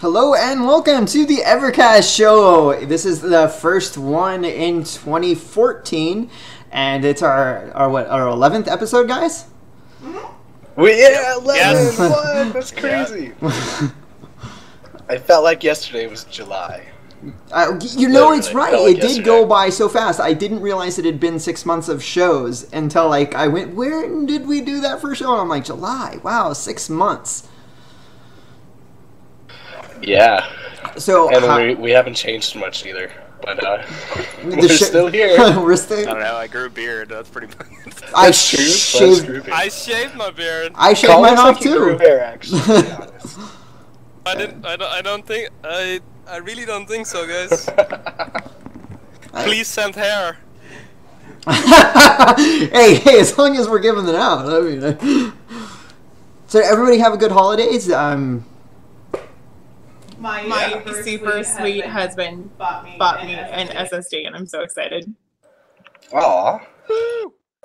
Hello and welcome to the EverCast show. This is the first one in 2014, and it's our 11th episode, guys. Yeah, 11! What? That's crazy. I felt like yesterday was July. It's right. It did go by so fast. I didn't realize it had been 6 months of shows until I went, where did we do that first show? And I'm like, July. Wow, 6 months. Yeah. So we haven't changed much either, but we're still here. We're still. I don't know. I grew a beard. That's pretty. I shaved my beard. I shaved mine off too. Grew hair, actually, to be honest. I don't think. I really don't think so, guys. Please send hair. hey, as long as we're giving it out. I mean, so everybody have a good holidays. My super sweet husband bought me an SSD, and I'm so excited. Aw.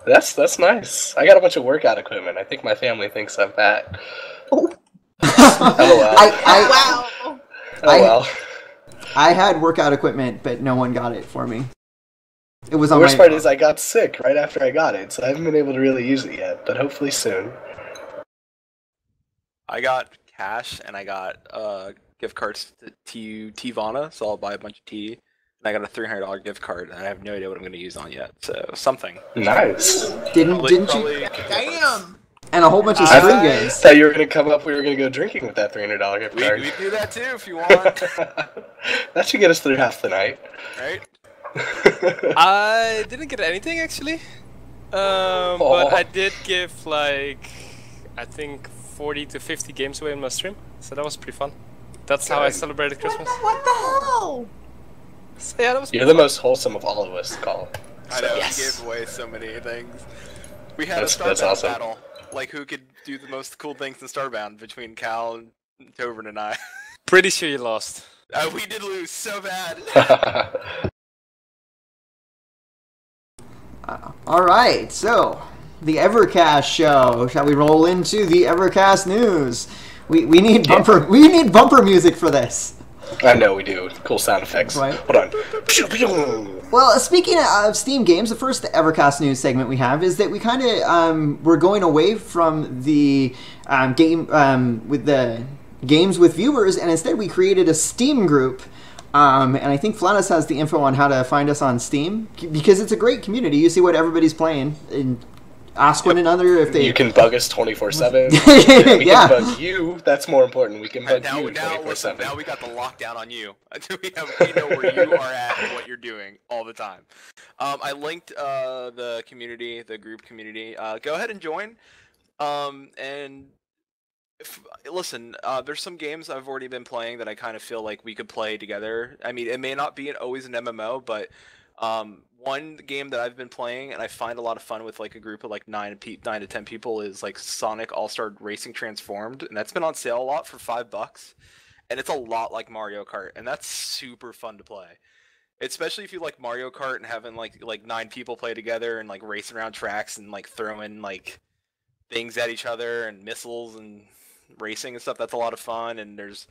That's nice. I got a bunch of workout equipment. I think my family thinks I'm fat. Oh. Wow. Well. I had workout equipment, but no one got it for me. It was on the worst part is I got sick right after I got it, so I haven't been able to really use it yet, but hopefully soon. I got cash, and I got gift cards to Tivana, so I'll buy a bunch of tea. And I got a $300 gift card, and I have no idea what I'm going to use on yet. So something. Nice. Didn't you? Damn. And a whole bunch of spring games. I thought you were going to come up. We were going to go drinking with that $300 gift card. We do that too if you want. That should get us through half the night. Right. I didn't get anything actually, but I did give I think 40 to 50 games away in my stream, so that was pretty fun. That's how I celebrated Christmas. What the hell? So, yeah, that was. You're the most wholesome of all of us, Colin. I know. Yes. We gave away so many things. We had that's a Starbound awesome. battle, like who could do the most cool things in Starbound between Cal and Tovern and I. Pretty sure you lost. We did lose so bad. Alright, so the EverCast show. Shall we roll into the EverCast news? We need bumper music for this. I know we do. Cool sound effects. Right. Hold on. Well, speaking of Steam games, the first EverCast news segment we have is that we kind of we're going away from the with the games with viewers, and instead we created a Steam group. And I think Flannis has the info on how to find us on Steam, because it's a great community. You see what everybody's playing and ask one another if they... You can bug us 24/7. We can bug you. That's more important. We can bug you 24/7. Now we got the lockdown on you. We know where you are at and what you're doing all the time. I linked the community, the group community. Go ahead and join. And... listen, there's some games I've already been playing that I kind of feel like we could play together. I mean, it may not be always an MMO, but one game that I've been playing and I find a lot of fun with like a group of like 9 to 10 people is like Sonic All-Star Racing Transformed, and that's been on sale a lot for $5, and it's a lot like Mario Kart, and that's super fun to play. Especially if you like Mario Kart and having like 9 people play together and like racing around tracks and like throwing like things at each other and missiles and racing and stuff. That's a lot of fun. And there's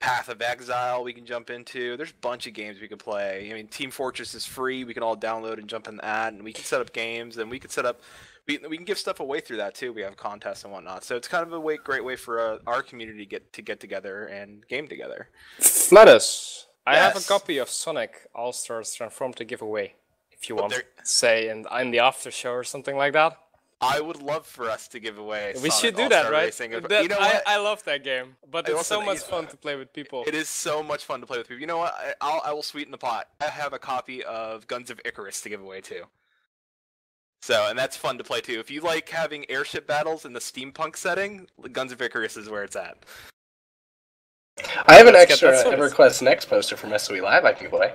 Path of Exile we can jump into. There's a bunch of games we can play. I mean, Team Fortress is free. We can all download and jump in that, and we can set up games, and we can set up. We can give stuff away through that too. We have contests and whatnot. So it's kind of a great way for our community to get together and game together. Flatus, I have a Yes. copy of Sonic All Stars Transformed to give away. If you want, there- say in the after show or something like that. I would love for us to give away. We Sonic should do All-Star that, right? Racing. That- You know what? I love that game, but Hey, it's so listen, much fun to play with people. It is so much fun to play with people. You know what? I will sweeten the pot. I have a copy of Guns of Icarus to give away too. So, and that's fun to play too. If you like having airship battles in the steampunk setting, Guns of Icarus is where it's at. I have an Let's get extra that sorted. EverQuest Next poster from SOE Live I can play.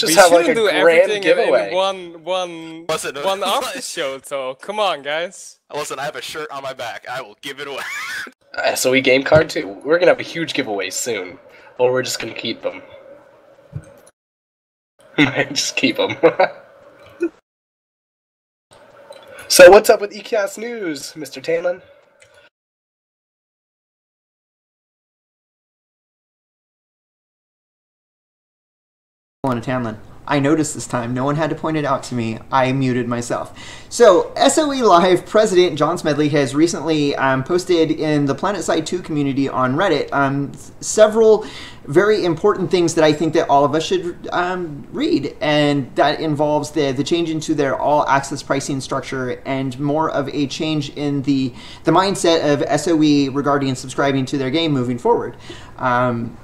We have, like, shouldn't a do grand everything giveaway. in one Listen, after show. So come on, guys. Listen, I have a shirt on my back. I will give it away. SOE game card too. We're gonna have a huge giveaway soon, or we're just gonna keep them. Just keep them. So what's up with EverCast news, Mr. Tamlin? and Tamlin. I noticed this time. No one had to point it out to me. I muted myself. So, SOE Live President John Smedley has recently posted in the PlanetSide 2 community on Reddit several very important things that I think that all of us should read, and that involves the change into their all-access pricing structure and more of a change in the mindset of SOE regarding subscribing to their game moving forward.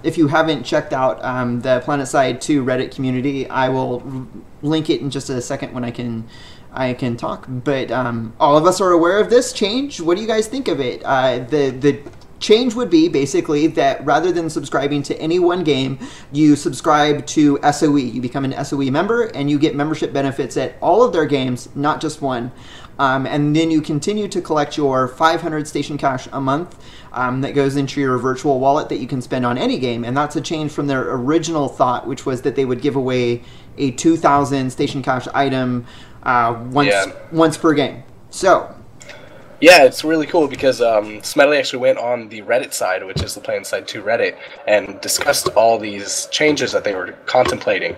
If you haven't checked out the PlanetSide 2 Reddit community, I will link it in just a second when I can talk. But all of us are aware of this change. What do you guys think of it? The change would be basically that rather than subscribing to any one game, you subscribe to SOE. You become an SOE member and you get membership benefits at all of their games, not just one. And then you continue to collect your 500 station cash a month that goes into your virtual wallet that you can spend on any game. And that's a change from their original thought, which was that they would give away a 2,000 station cash item once per game. So, yeah, it's really cool because Smedley actually went on the Reddit side, which is the PlanetSide 2 Reddit, and discussed all these changes that they were contemplating.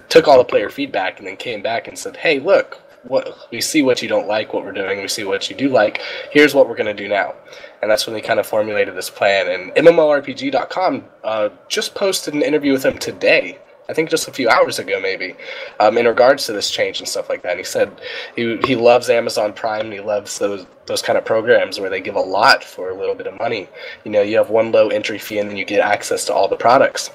Took all the player feedback and then came back and said, hey, look, we see what you don't like, what we're doing, we see what you do like, here's what we're going to do now. And that's when they kind of formulated this plan. And MMORPG.com just posted an interview with him today, I think just a few hours ago maybe, in regards to this change and stuff like that. And he said he loves Amazon Prime, and he loves those kind of programs where they give a lot for a little bit of money. You know, you have one low entry fee and then you get access to all the products.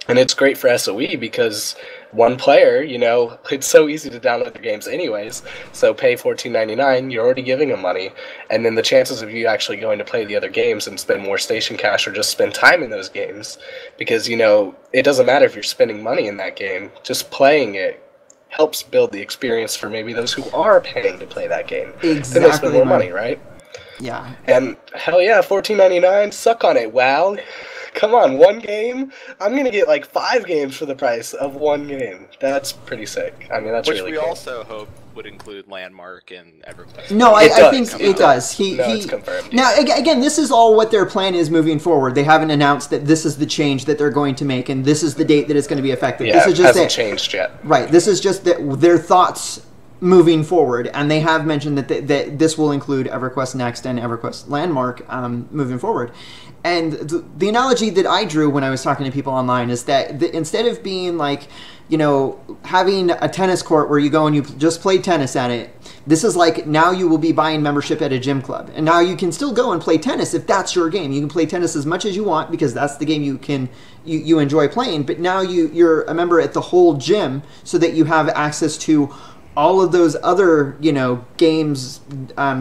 And it's great for SOE because one player, you know, it's so easy to download the games anyways, so pay $14.99, you're already giving them money, and then the chances of you actually going to play the other games and spend more station cash or just spend time in those games, because, you know, it doesn't matter if you're spending money in that game, just playing it helps build the experience for maybe those who are paying to play that game. Exactly. Then they spend more money, right? Yeah. And hell yeah, $14.99, suck on it, WoW. Come on, one game? I'm going to get like 5 games for the price of one game. That's pretty sick. I mean, that's Which really we cool. also hope would include Landmark and EverQuest. No, I think it does. It's confirmed. Now, again, this is all what their plan is moving forward. They haven't announced that this is the change that they're going to make, and this is the date that it's going to be effective. Yeah, this is it hasn't changed yet. Right. This is just their thoughts moving forward, and they have mentioned that this will include EverQuest Next and EverQuest Landmark moving forward. And the analogy that I drew when I was talking to people online is that instead of being like, you know, having a tennis court where you go and you just play tennis at it, this is like now you will be buying membership at a gym club. And now you can still go and play tennis if that's your game. You can play tennis as much as you want because that's the game you enjoy playing. But now you're a member at the whole gym so that you have access to all of those other, you know, games,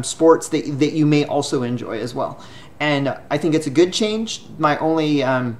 sports that you may also enjoy as well. And I think it's a good change. My only, I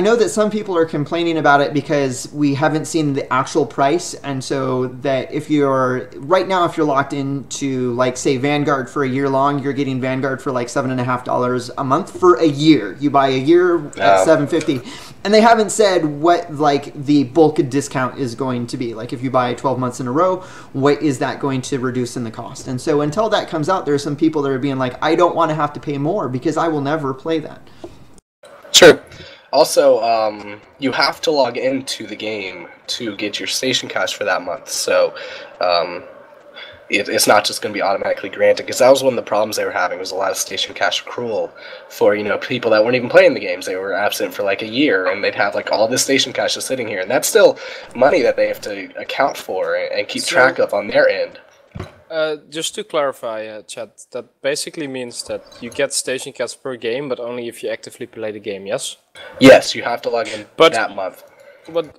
know that some people are complaining about it because we haven't seen the actual price, and so that if you're locked into, like, say, Vanguard for a year long, you're getting Vanguard for like $7.50 a month for a year. You buy a year at $7.50, and they haven't said what like the bulk discount is going to be. Like if you buy 12 months in a row, what is that going to reduce in the cost? And so until that comes out, there are some people that are being like, I don't want to have to pay more because I will never play that. True. Also, you have to log into the game to get your station cash for that month. So it's not just going to be automatically granted, because that was one of the problems they were having, was a lot of station cash accrual for, you know, people that weren't even playing the games. They were absent for like a year, and they'd have like all this station cash just sitting here, and that's still money that they have to account for and keep track of on their end. Just to clarify, chat, that basically means that you get station cash per game, but only if you actively play the game, yes? Yes, you have to log in that month. But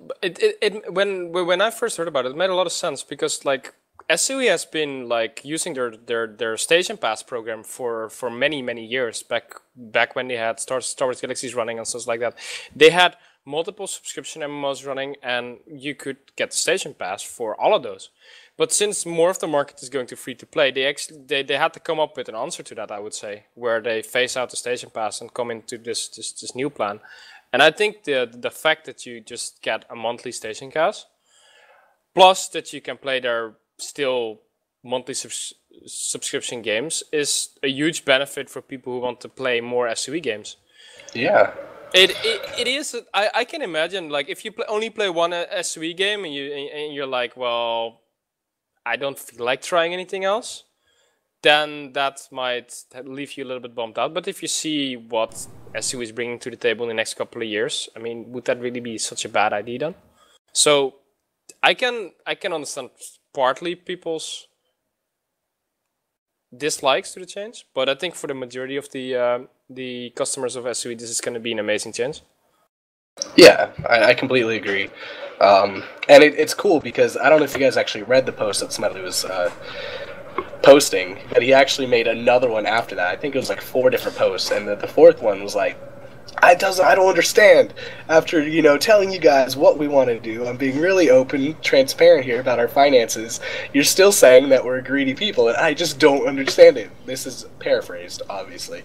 when I first heard about it, it made a lot of sense, because like SOE has been like using their station pass program for many years, back when they had Star Wars Galaxies running and stuff like that. They had multiple subscription MMOs running, and you could get the station pass for all of those. But since more of the market is going to free to play, they had to come up with an answer to that, I would say, where they phase out the station pass and come into this new plan. And I think the fact that you just get a monthly station pass, plus that you can play their still monthly subscription games, is a huge benefit for people who want to play more SOE games. Yeah. It is. I can imagine, like, if you only play one SOE game and you're like, well, I don't feel like trying anything else, then that might leave you a little bit bummed out. But if you see what SOE is bringing to the table in the next couple of years, I mean, would that really be such a bad idea then? So I can understand partly people's dislikes to the change, but I think for the majority of the customers of SOE, this is going to be an amazing change. Yeah, I completely agree. And it's cool because I don't know if you guys actually read the post that Smedley was posting, but he actually made another one after that. I think it was like 4 different posts, and the fourth one was like, I don't understand. After, telling you guys what we want to do, I'm being really open, transparent here about our finances. You're still saying that we're greedy people, and I just don't understand it. This is paraphrased, obviously.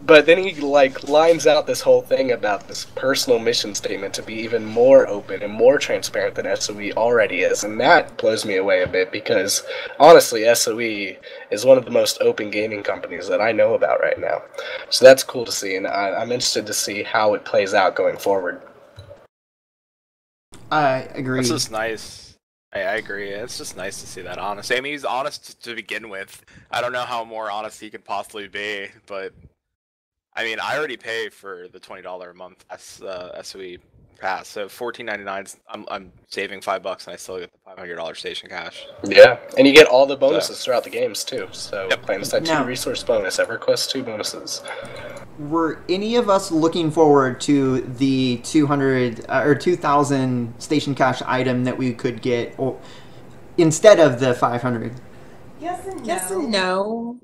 But then he lines out this whole thing about this personal mission statement to be even more open and more transparent than SOE already is, and that blows me away a bit because honestly, SOE is one of the most open gaming companies that I know about right now. So that's cool to see, and I'm interested to see how it plays out going forward. I agree. It's just nice. I agree. It's just nice to see that honesty. I mean, he's honest to begin with. I don't know how more honest he could possibly be, but I mean, I already pay for the $20 a month SOE pass, so $14.99. I'm saving $5, and I still get the $500 station cash. Yeah, and you get all the bonuses throughout the games too. So Yep. PlanetSide 2 resource bonus, EverQuest 2 bonuses. Were any of us looking forward to the 200 or 2,000 station cash item that we could get instead of the 500? Yes and no.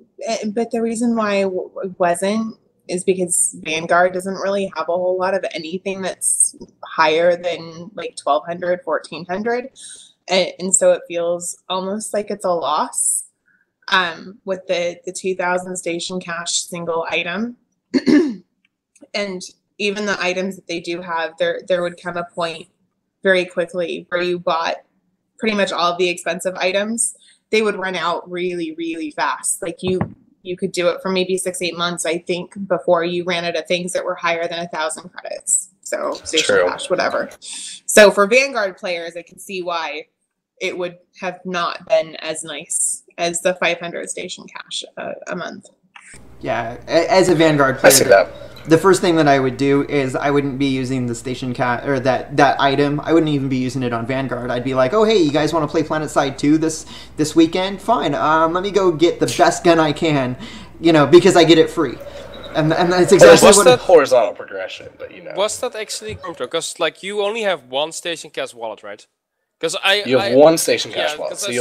But the reason why it wasn't is because Vanguard doesn't really have a whole lot of anything that's higher than like 1,200, 1,400. And so it feels almost like it's a loss with the 2,000 station cash single item. And even the items that they do have, there would come a point very quickly where you bought pretty much all of the expensive items. They would run out really, really fast. Like you could do it for maybe 6-8 months, I think, before you ran out of things that were higher than 1,000 credits. So station cash, whatever. So for Vanguard players, I can see why it would have not been as nice as the 500 station cash a month. Yeah, as a Vanguard player, I see that. The first thing that I would do is I wouldn't be using the station cash or that item. I wouldn't even be using it on Vanguard. I'd be like, oh hey, you guys want to play PlanetSide 2 this weekend? Fine. Let me go get the best gun I can, because I get it free. And that's exactly what that horizontal progression, but Was that actually control? Because you only have one station cash wallet, right? Because you have one station cash wallet, so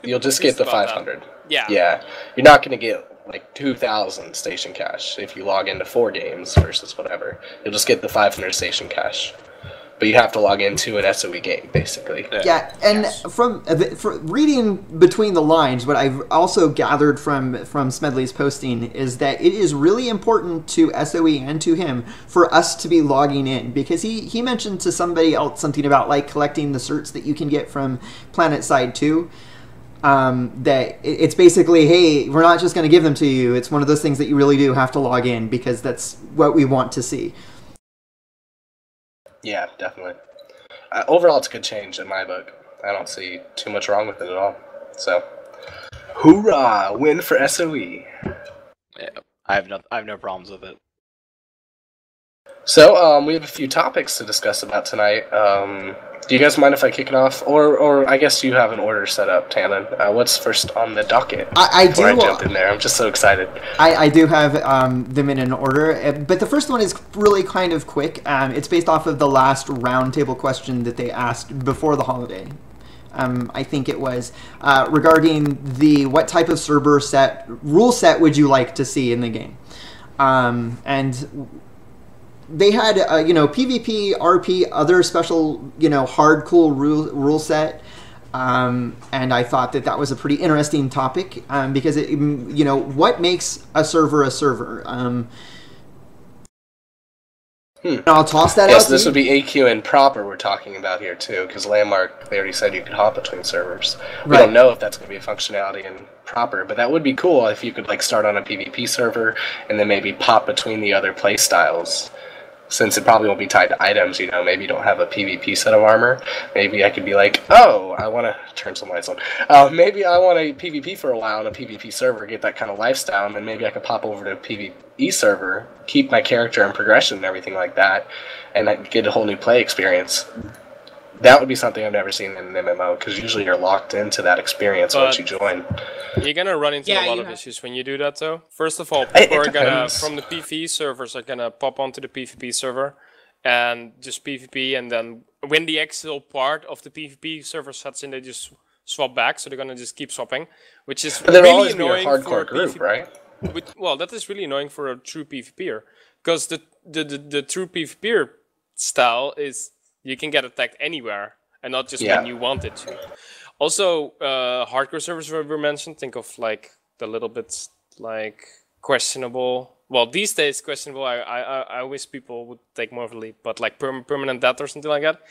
you'll just get the 500. Yeah. Yeah, you're not going to get like 2,000 station cash if you log into 4 games versus whatever. You'll just get the 500 station cash, but you have to log into an SOE game basically. Yeah, and from reading between the lines, what I've also gathered from Smedley's posting is that it is really important to SOE and to him for us to be logging in, because he mentioned to somebody else something about like collecting the certs that you can get from PlanetSide 2. That it's basically, hey, we're not just going to give them to you. It's one of those things that you really do have to log in because that's what we want to see. Yeah, definitely. Overall, it's a good change in my book. I don't see too much wrong with it at all. So, hoorah! Win for SOE. Yeah, I have no problems with it. So, we have a few topics to discuss about tonight. Do you guys mind if I kick it off? Or I guess you have an order set up, Tannen. What's first on the docket? I do. I jump in there. I'm just so excited. I do have them in an order, but the first one is really kind of quick. It's based off of the last roundtable question that they asked before the holiday. I think it was regarding what type of server rule set would you like to see in the game, and they had PvP, RP, other special hard cool rule set, and I thought that was a pretty interesting topic because it what makes a server a server. I'll toss that out. Yes, this would be AQ and proper we're talking about here too, because Landmark, they already said you could hop between servers. We don't know if that's going to be a functionality in proper, but that would be cool if you could like start on a PvP server and then maybe pop between the other play styles. Since it probably won't be tied to items, you know, maybe you don't have a PvP set of armor. Maybe I could be like, oh, I want to turn some lights on. Maybe I want a PvP for a while on a PvP server, get that kind of lifestyle, and then maybe I could pop over to a PvE server, keep my character and progression and everything like that, and I get a whole new play experience. That would be something I've never seen in an MMO, because usually you're locked into that experience once you join. You're gonna run into a lot of issues when you do that, though. First of all, people are gonna, from the PvE servers, are gonna pop onto the PvP server and just PvP, and then when the actual part of the PvP server sets in, they just swap back, so they're gonna just keep swapping, which is really annoying for a group, right? Well, that is really annoying for a true PvPer, because the true PvPer style is you can get attacked anywhere and not just when you want it to. Also, hardcore servers were mentioned. Think of like the little bit like questionable. Well, these days questionable. I wish people would take more of a leap, but like permanent death or something like that.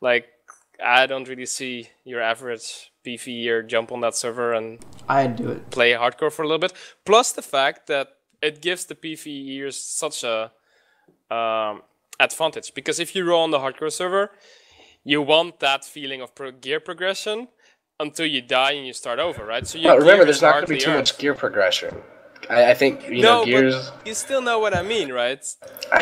Like I don't really see your average PvEer jump on that server and I'd do it. Play hardcore for a little bit. Plus the fact that it gives the PvEers such a advantage, because if you roll on the hardcore server, you want that feeling of gear progression until you die and you start over, right? So remember, there's not going to be too much gear progression. I think you know gears. But you still know what I mean, right?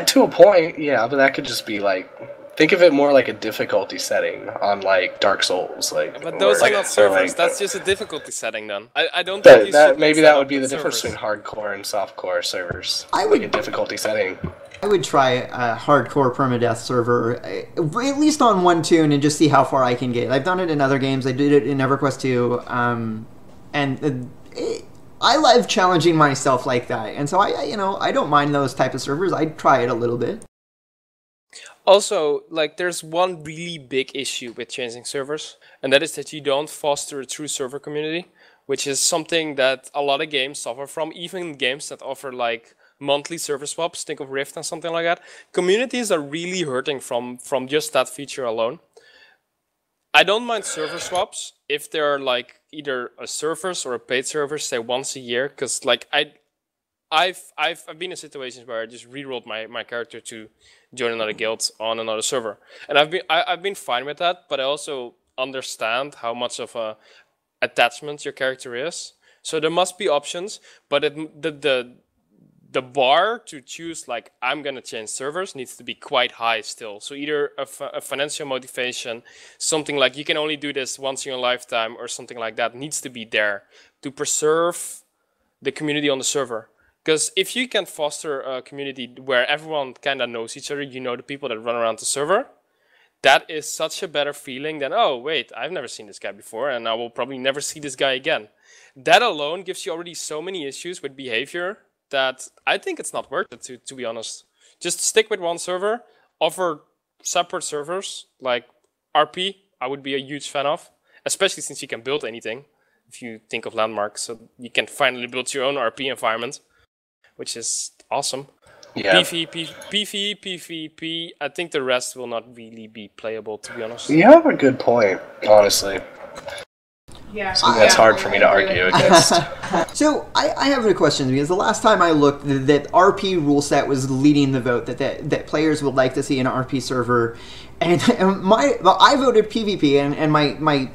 To a point, yeah, but that could just be like. Think of it more like a difficulty setting on like Dark Souls, like. But those are not servers. Like, that's just a difficulty setting, then. I don't think maybe that would be the difference between hardcore and softcore servers. Like a difficulty setting. I would try a hardcore permadeath server, at least on one tune, and just see how far I can get. I've done it in other games. I did it in EverQuest 2, I love challenging myself like that, and so I don't mind those type of servers. I'd try it a little bit. Also, like, there's one really big issue with changing servers, and that is that you don't foster a true server community, which is something that a lot of games suffer from, even games that offer like monthly server swaps, think of Rift and something like that. Communities are really hurting from just that feature alone. I don't mind server swaps if they're like either a servers or a paid server, say once a year, because like I've been in situations where I just rerolled my character to join another guild on another server, and I've been fine with that. But I also understand how much of a attachment your character is, so there must be options. But the bar to choose, like, I'm gonna change servers, needs to be quite high still. So either a financial motivation, something like you can only do this once in your lifetime, or something like that needs to be there to preserve the community on the server. Because if you can foster a community where everyone kind of knows each other, you know the people that run around the server, that is such a better feeling than, oh, wait, I've never seen this guy before, and I will probably never see this guy again. That alone gives you already so many issues with behavior that I think it's not worth it, to be honest. Just stick with one server, offer separate servers, like RP, I would be a huge fan of, especially since you can build anything. If you think of Landmark, so you can finally build your own RP environment, which is awesome. Yeah. PvP, I think the rest will not really be playable, to be honest. You have a good point, honestly. Yeah, that's hard for me to argue against. So I have a question, because the last time I looked, that RP rule set was leading the vote, that players would like to see an RP server, and I voted PvP, and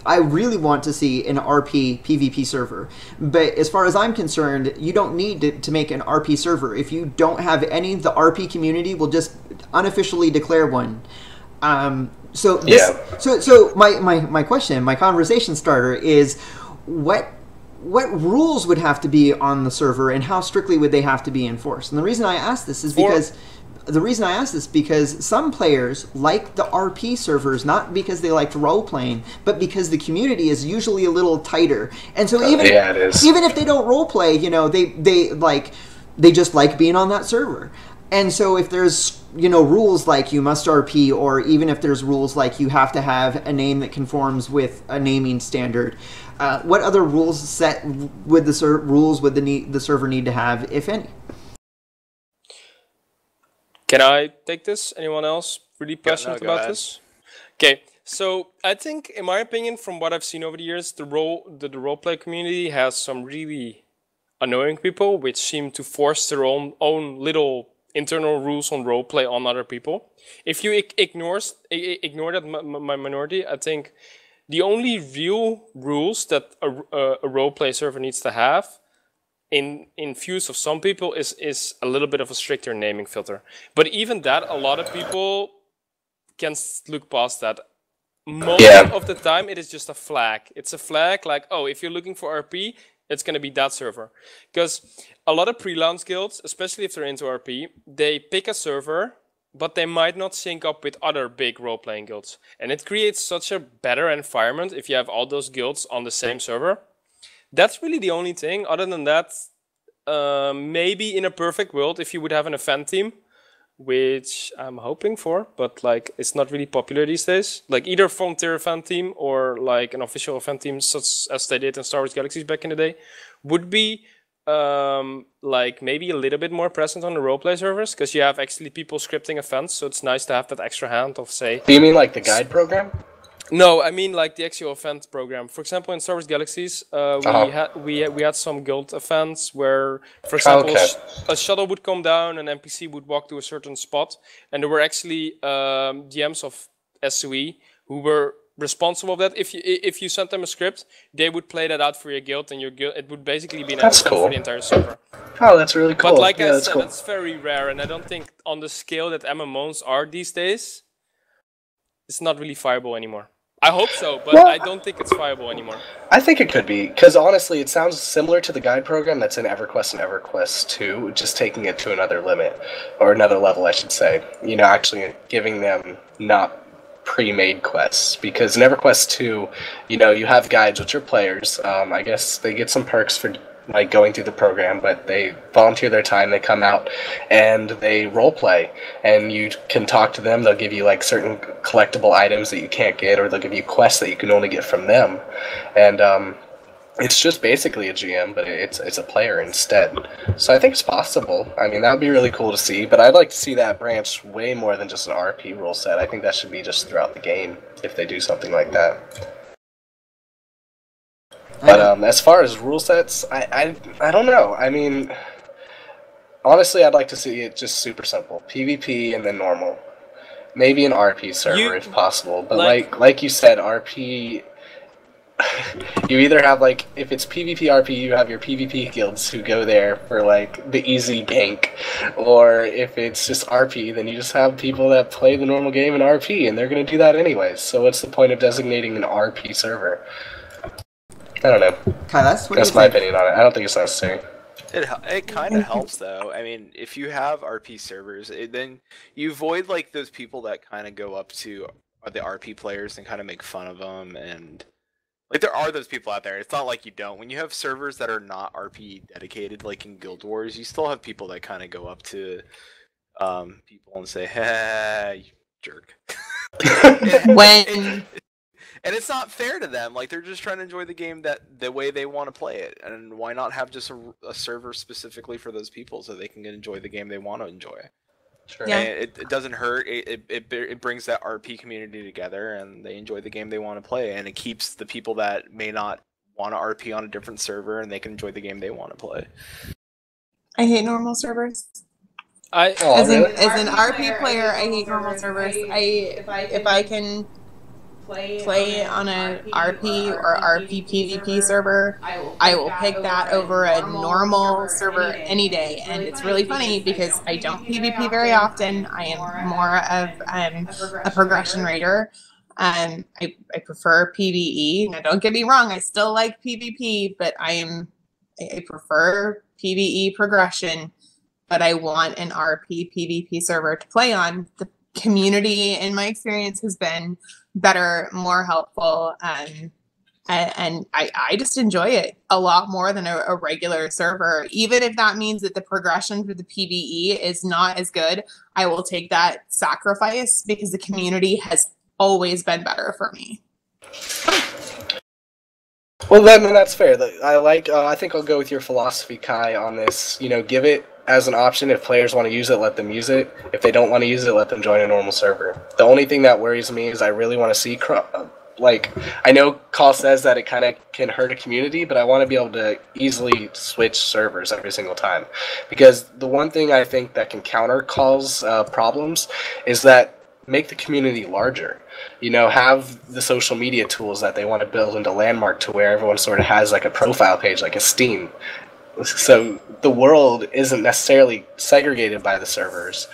I really want to see an RP PvP server. But as far as I'm concerned, you don't need to make an RP server. If you don't have any, the RP community will just unofficially declare one. So my question, my conversation starter is, what rules would have to be on the server, and how strictly would they have to be enforced? And the reason I ask this is because some players like the RP servers, not because they like role playing, but because the community is usually a little tighter. And so even if they don't role play, they just like being on that server. And so if there's, rules like you must RP, or even if there's rules like you have to have a name that conforms with a naming standard, what other rules set would the server need to have, if any? Can I take this? Anyone else really passionate go about ahead. this? Okay, so I think, in my opinion, from what I've seen over the years, the roleplay community has some really annoying people, which seem to force their own little internal rules on roleplay on other people. If you ignore that minority, I think the only real rules that a roleplay server needs to have, in views of some people, is a little bit of a stricter naming filter. But even that, a lot of people can look past that. Most of the time, it is just a flag. It's a flag like, oh, if you're looking for RP, it's going to be that server. Because a lot of pre-launch guilds, especially if they're into RP, they pick a server, but they might not sync up with other big role-playing guilds. And it creates such a better environment if you have all those guilds on the same server. That's really the only thing. Other than that, maybe in a perfect world, if you would have an event team, which I'm hoping for, but like it's not really popular these days. Like either volunteer event team or like an official event team, such as they did in Star Wars Galaxies back in the day, would be like maybe a little bit more present on the roleplay servers, because you have actually people scripting events, so it's nice to have that extra hand of say. Do you mean like the guide program? No, I mean like the actual event program. For example, in Star Wars Galaxies, we had some guild events where, for example, a shuttle would come down, an NPC would walk to a certain spot, and there were actually GMs of SOE who were responsible for that. If you sent them a script, they would play that out for your guild, and your guild, it would basically be an episode for the entire server. Oh, that's really cool. But like I said, that's very rare, and I don't think on the scale that MMOs are these days, it's not really viable anymore. I hope so, but I don't think it's viable anymore. I think it could be, because honestly, it sounds similar to the guide program that's in EverQuest and EverQuest 2, just taking it to another limit, or another level, I should say. You know, actually giving them not pre-made quests, because in EverQuest 2, you know, you have guides with your players. I guess they get some perks for like going through the program, but they volunteer their time, they come out and they role play, and you can talk to them. They'll give you like certain collectible items that you can't get, or they'll give you quests that you can only get from them, and it's just basically a GM, but it's a player instead. So I think it's possible. I mean, that would be really cool to see, but I'd like to see that branch way more than just an RP rule set. I think that should be just throughout the game if they do something like that. But as far as rule sets, I don't know. I mean, honestly, I'd like to see it just super simple. PvP and then normal. Maybe an RP server if possible. But like you said, RP... you either have, like, if it's PvP RP, you have your PvP guilds who go there for, like, the easy gank. Or if it's just RP, then you just have people that play the normal game in RP, and they're going to do that anyways. So what's the point of designating an RP server? I don't know. Kai, that's my opinion on it. I don't think it's necessary. It kind of helps though. I mean, if you have RP servers, then you avoid like those people that kind of go up to the RP players and kind of make fun of them, and like there are those people out there. It's not like you don't. When you have servers that are not RP dedicated, like in Guild Wars, you still have people that kind of go up to people and say, "Hey, you jerk." And it's not fair to them. Like, they're just trying to enjoy the game the way they want to play it. And why not have just a server specifically for those people so they can enjoy the game they want to enjoy? Sure. Yeah. And it doesn't hurt. It brings that RP community together, and they enjoy the game they want to play. And it keeps the people that may not want to RP on a different server, and they can enjoy the game they want to play. I hate normal servers. As an RP player, I hate normal servers. If I can play on a RP or RP PvP server, I will pick that over a normal server any day. And it's really funny because I don't PvP very often. I am more of a progression raider. I prefer PvE. Now, don't get me wrong, I still like PvP, but I prefer PvE progression. But I want an RP PvP server to play on. The community, in my experience, has been better, more helpful, and I just enjoy it a lot more than a regular server. Even if that means that the progression for the PvE is not as good, I will take that sacrifice because the community has always been better for me. Well, then that's fair. I think I'll go with your philosophy, Kai, on this. You know, give it as an option. If players want to use it, let them use it. If they don't want to use it, let them join a normal server. The only thing that worries me is I really want to see like, I know Call says that it kind of can hurt a community, but I want to be able to easily switch servers every single time. Because the one thing I think that can counter Call's problems is that make the community larger. You know, have the social media tools that they want to build into Landmark to where everyone sort of has like a profile page, like a Steam. So the world isn't necessarily segregated by the servers,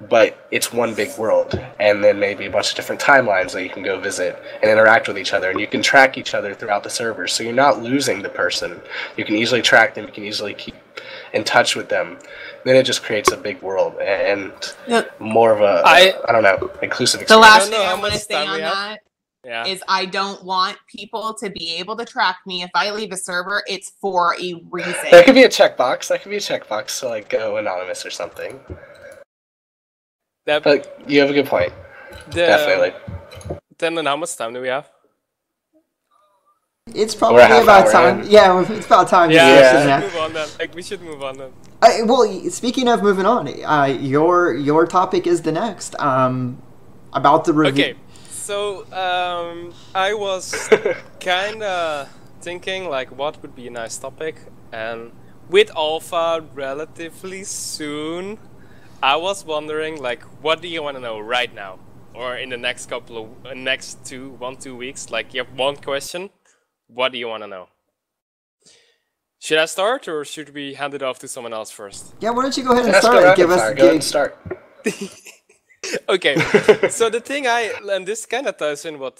but it's one big world, and then maybe a bunch of different timelines that you can go visit and interact with each other, and you can track each other throughout the servers, so you're not losing the person. You can easily track them, you can easily keep in touch with them. Then it just creates a big world and more of a, I don't know, inclusive experience. The last thing I want to say on that is I don't want people to be able to track me. If I leave a server, it's for a reason. That could be a checkbox. That could be a checkbox to like go anonymous or something. But you have a good point. Definitely. Then how much time do we have? It's probably about time. Yeah, it's about time. Yeah, we should move on then. Like, we should move on then. Well, speaking of moving on, your topic is the next. About the review. Okay, so I was kind of thinking like what would be a nice topic, and with Alpha relatively soon, I was wondering like what do you want to know right now, or in the next couple of next 1-2 weeks? Like you have one question. What do you want to know? Should I start, or should we hand it off to someone else first? Yeah, why don't you go ahead and start? Go ahead and start. Okay, so the thing and this kind of ties in what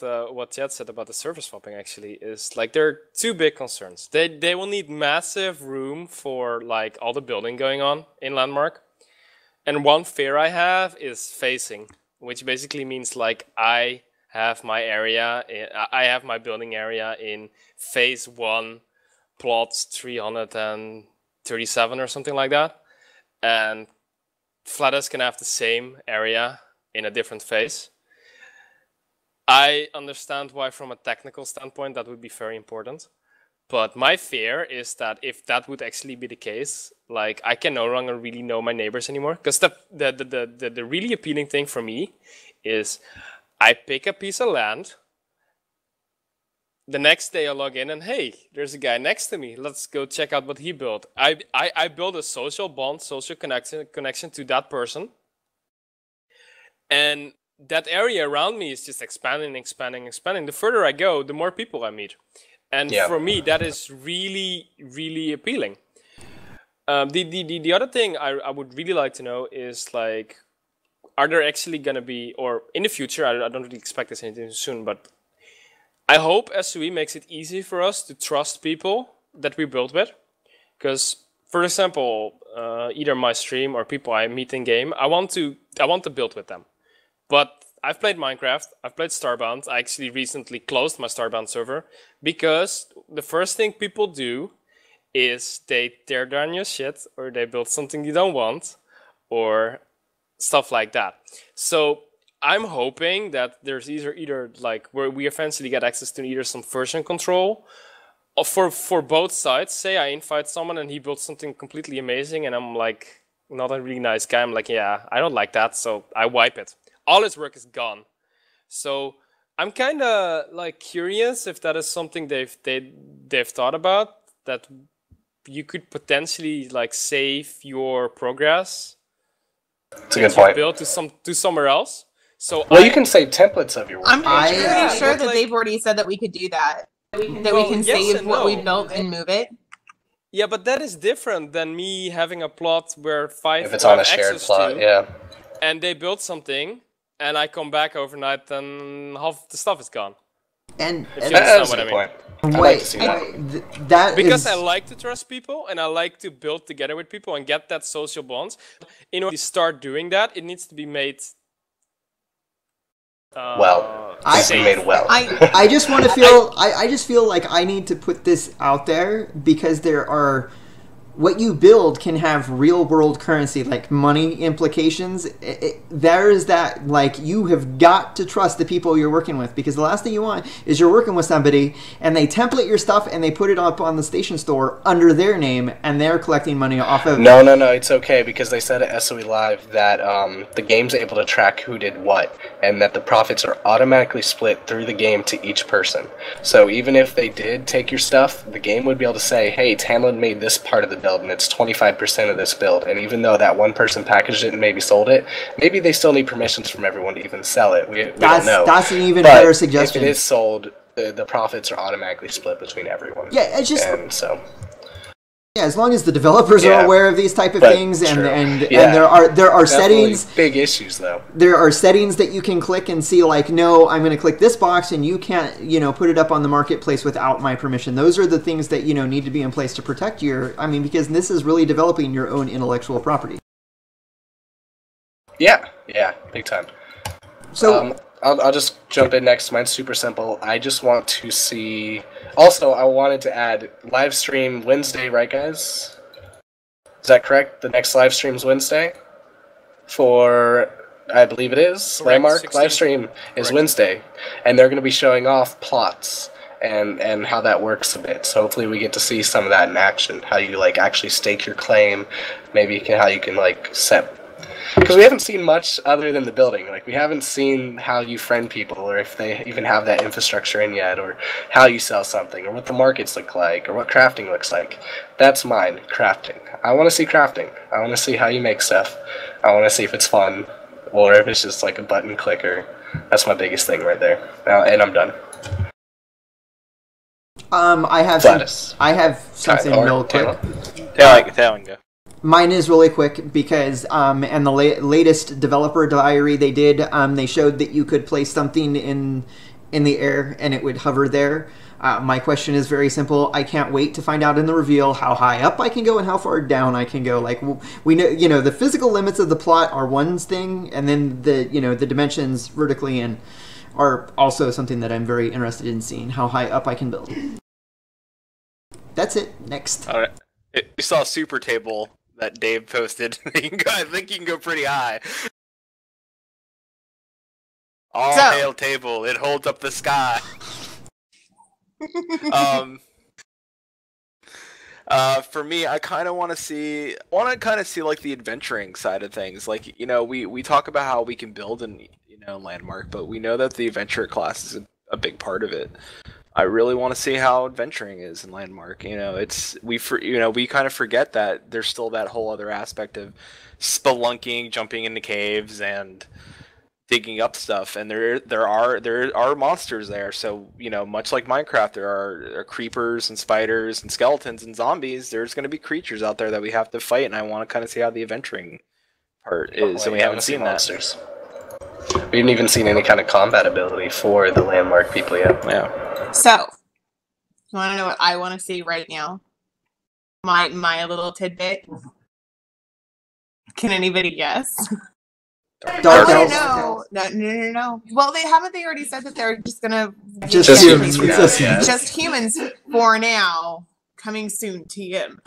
Chad said about the server swapping actually, is like there are two big concerns. They will need massive room for like all the building going on in Landmark. And one fear I have is phasing, which basically means like I have my building area in phase 1, plots 337 or something like that, and Flatus can have the same area in a different phase. I understand why from a technical standpoint that would be very important, but my fear is that if that would actually be the case, like I can no longer really know my neighbors anymore. Because the really appealing thing for me is I pick a piece of land. The next day I log in and hey, there's a guy next to me. Let's go check out what he built. I build a social bond, social connection to that person. And that area around me is just expanding. The further I go, the more people I meet. And for me, that is really, really appealing. The other thing I would really like to know is like, are there actually going to be, or in the future, I don't really expect this anytime soon, but I hope SUE makes it easy for us to trust people that we build with. Because, for example, either my stream or people I meet in game, I want to build with them. But I've played Minecraft, I've played Starbound. I actually recently closed my Starbound server because the first thing people do is they tear down your shit, or they build something you don't want, or stuff like that. So I'm hoping that there's either like where we eventually get access to either some version control for both sides. Say I invite someone and he builds something completely amazing and I'm like not a really nice guy. I'm like, yeah, I don't like that, so I wipe it. All his work is gone. So I'm kind of like curious if that is something they've thought about, that you could potentially like save your progress. That's a good point. Build to somewhere else. So you can save templates of your work. I'm pretty sure that they've already said that we could do that. That we can save what we built and move it. Yeah, but that is different than me having a plot where if it's on a shared plot, and they build something, and I come back overnight, and half the stuff is gone. And that's a good point. I'd like to see that. Because I like to trust people, and I like to build together with people and get that social bonds. In order to start doing that, it needs to be made I just want to feel. I just feel like I need to put this out there because there are what you build can have real world currency, like money implications. There is that, like, you have got to trust the people you're working with, because the last thing you want is you're working with somebody and they template your stuff and they put it up on the station store under their name and they're collecting money off of. No, it's okay, because they said at SOE Live that the game's able to track who did what, and that the profits are automatically split through the game to each person. So even if they did take your stuff, the game would be able to say, hey, Tamlin made this part of the build and it's 25% of this build, and even though that one person packaged it and maybe sold it, maybe they still need permissions from everyone to even sell it. We don't know. That's an even better suggestion. If it is sold, the profits are automatically split between everyone. Yeah, it's just... And so... Yeah, as long as the developers are aware of these type of things, and there are settings. Big issues though. There are settings that you can click and see, like, no, I'm going to click this box, and you can't, put it up on the marketplace without my permission. Those are the things that need to be in place to protect because this is really developing your own intellectual property. Yeah, big time. So I'll just jump in next. Mine's super simple. I just want to see... Also, I wanted to add live stream Wednesday, right, guys? Is that correct? The next live stream's Wednesday? For, I believe it is, Correct, Landmark. 16. Live stream is Wednesday. And they're going to be showing off plots and how that works a bit. So hopefully we get to see some of that in action. How you, like, actually stake your claim. Maybe how you can, like, set... Because we haven't seen much other than the building. Like, we haven't seen how you friend people, or if they even have that infrastructure in yet, or how you sell something, or what the markets look like, or what crafting looks like. That's mine, crafting. I want to see crafting. I want to see how you make stuff. I want to see if it's fun, or if it's just like a button clicker. That's my biggest thing right there. And I'm done. I have something real quick. Talon, go. Mine is really quick because, and the latest developer diary they did, they showed that you could place something in the air and it would hover there. My question is very simple. I can't wait to find out in the reveal how high up I can go and how far down I can go. Like, we know, the physical limits of the plot are one thing, and then the dimensions vertically and are also something that I'm very interested in seeing, how high up I can build. That's it. Next. All right. You saw a super table that Dave posted. I think you can go pretty high. Hail table, it holds up the sky. For me, I kind of want to see like the adventuring side of things. Like, we talk about how we can build in Landmark, but we know that the adventure class is a big part of it. I really want to see how adventuring is in Landmark. We kind of forget that there's still that whole other aspect of spelunking, jumping into caves, and digging up stuff. And there are monsters there. So much like Minecraft, there are creepers and spiders and skeletons and zombies. There's going to be creatures out there that we have to fight, and I want to kind of see how the adventuring part is. And we haven't seen monsters. We haven't even seen any kind of combat ability for the Landmark people yet. Yeah. So, you want to know what I want to see right now? My little tidbit. Can anybody guess? Dark I Elves. want to know. No. Well, they already said that they're just gonna Just humans. Just humans for now. Coming soon to you.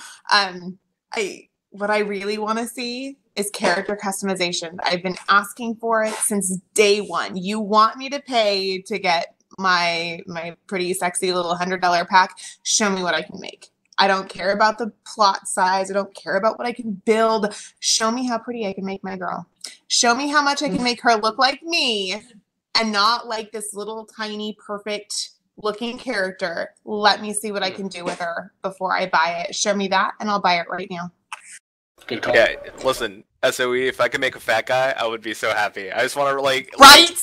What I really want to see is character customization. I've been asking for it since day one. You want me to pay to get my pretty sexy little $100 pack? Show me what I can make. I don't care about the plot size. I don't care about what I can build. Show me how pretty I can make my girl. Show me how much I can make her look like me and not like this little tiny perfect looking character. Let me see what I can do with her before I buy it. Show me that and I'll buy it right now. Good call. Yeah, listen, SOE, if I could make a fat guy, I would be so happy. I just want to Right?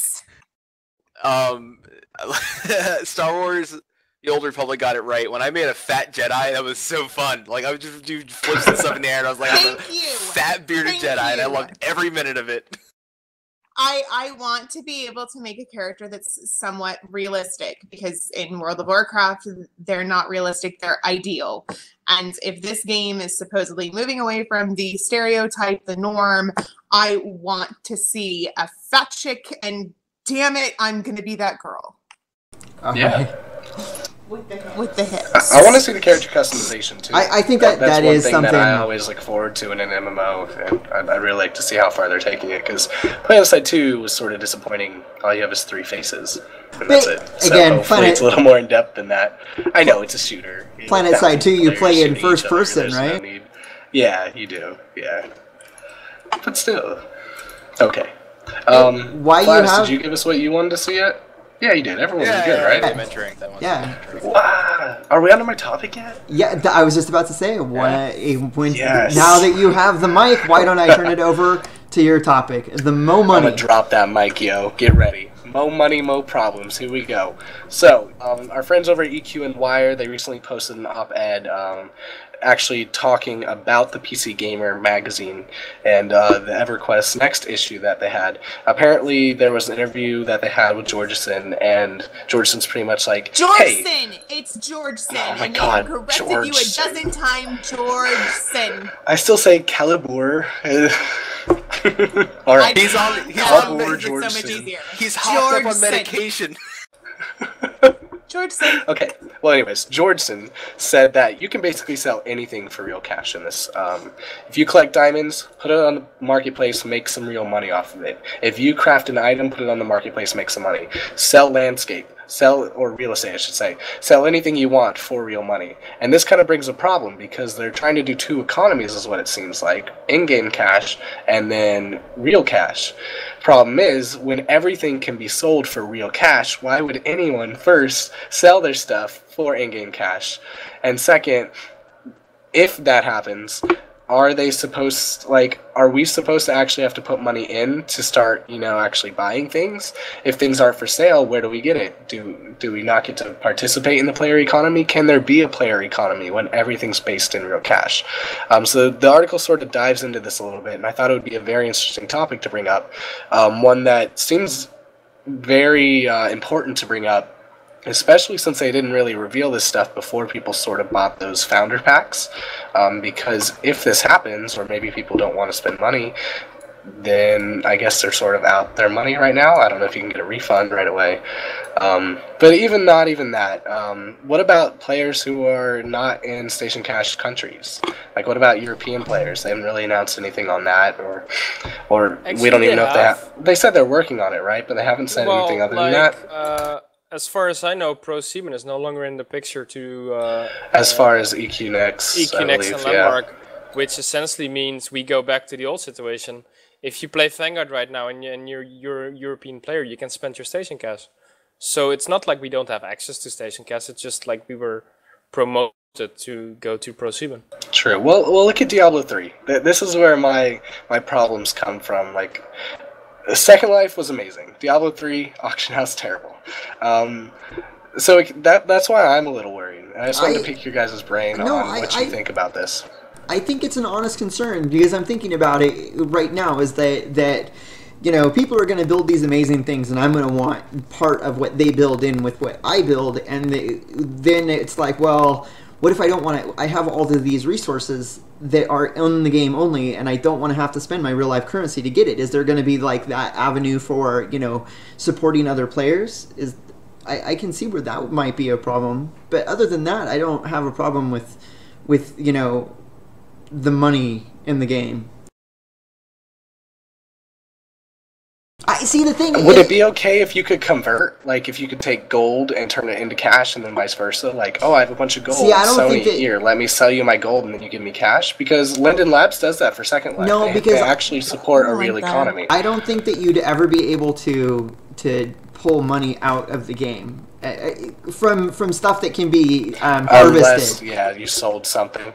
Star Wars, the Old Republic got it right. When I made a fat Jedi, that was so fun. Like, I would just do flips and stuff in the air, and I was like, I'm a fat bearded Jedi, and I loved every minute of it. I want to be able to make a character that's somewhat realistic, because in World of Warcraft, they're not realistic, they're ideal. And if this game is supposedly moving away from the stereotype, the norm, I want to see a fat chick, and damn it, I'm going to be that girl. Yeah. with the hips. I want to see the character customization too. I think that's one is thing something that I always look forward to in an MMO, and I'd really like to see how far they're taking it. Because PlanetSide 2 was sort of disappointing. All you have is 3 faces, and that's it. So again, hopefully it's a little more in depth than that. I know it's a shooter. PlanetSide 2, you play in shooting first each other, person, there's no right? need. Yeah, you do. Yeah, but still, okay. Why you Flash, have? did you give us what you wanted to see yet? Yeah, you did. Everyone was good, right? Mentoring, that one. Yeah. Wow. Are we on to my topic yet? Yeah, I was just about to say, Yes. now that you have the mic, why don't I turn it over to your topic, the Mo I'm Money. gonna drop that mic, yo. Get ready. Mo money, mo problems. Here we go. So, our friends over at EQ and Wire, they recently posted an op-ed actually talking about the PC Gamer magazine and the EverQuest next issue that they had. Apparently, there was an interview that they had with Georgeson, and Georgeson's pretty much like, hey, Georgeson! It's Georgeson! Oh my and God, they have corrected you a Georgeson. dozen times, Georgeson. I still say Calibur. All right. He's on Calibur so much Georgeson. easier. He's hopped up on Georgeson. medication. Georgeson. Okay. Well, anyways, Georgeson said that you can basically sell anything for real cash in this. If you collect diamonds, put it on the marketplace, make some real money off of it. If you craft an item, put it on the marketplace, make some money. Sell landscape. Or real estate, I should say. Sell anything you want for real money. And this kind of brings a problem because they're trying to do 2 economies, is what it seems like. In-game cash and then real cash. Problem is, when everything can be sold for real cash, why would anyone first sell their stuff for in-game cash? And second, if that happens, are we supposed to actually have to put money in to start, actually buying things? If things aren't for sale, where do we get it? Do we not get to participate in the player economy? Can there be a player economy when everything's based in real cash? So the article sort of dives into this a little bit, and I thought it would be a very interesting topic to bring up. One that seems very important to bring up, especially since they didn't really reveal this stuff before people sort of bought those founder packs. Because if this happens, or maybe people don't want to spend money, then I guess they're sort of out their money right now. I don't know if you can get a refund right away. But not even that. What about players who are not in Station Cash countries? Like, what about European players? They haven't really announced anything on that, or Actually, we don't even they know if they have. They said they're working on it, right? But they haven't said anything other than that. As far as I know, ProSieben is no longer in the picture to... as far as EQ Next, EQ I Next believe, and Landmark, which essentially means we go back to the old situation. If you play Vanguard right now and you're a European player, you can spend your station cash. So it's not like we don't have access to station cash, it's just like we were promoted to go to ProSieben. True. Well, look at Diablo 3. This is where my problems come from. Like, Second Life was amazing. Diablo 3, Auction House, terrible. So that's why I'm a little worried. I just wanted to pick your guys' brain on what you think about this. I think it's an honest concern because I'm thinking about it right now is that people are going to build these amazing things and I'm going to want part of what they build in with what I build, and then it's like, well, what if I don't want to? I have all of these resources that are in the game only, and I don't want to have to spend my real life currency to get it. Is there going to be like that avenue for supporting other players? I can see where that might be a problem, but other than that, I don't have a problem with the money in the game. I see the thing. Would it be okay if you could convert? Like, if you could take gold and turn it into cash, and then vice versa? Like, oh, I have a bunch of gold. See, I don't Sony, think that... here, let me sell you my gold, and then you give me cash. Because Linden Labs does that for Second Life. No, because they actually support a real economy. I don't think that you'd ever be able to pull money out of the game from stuff that can be harvested. Unless, you sold something.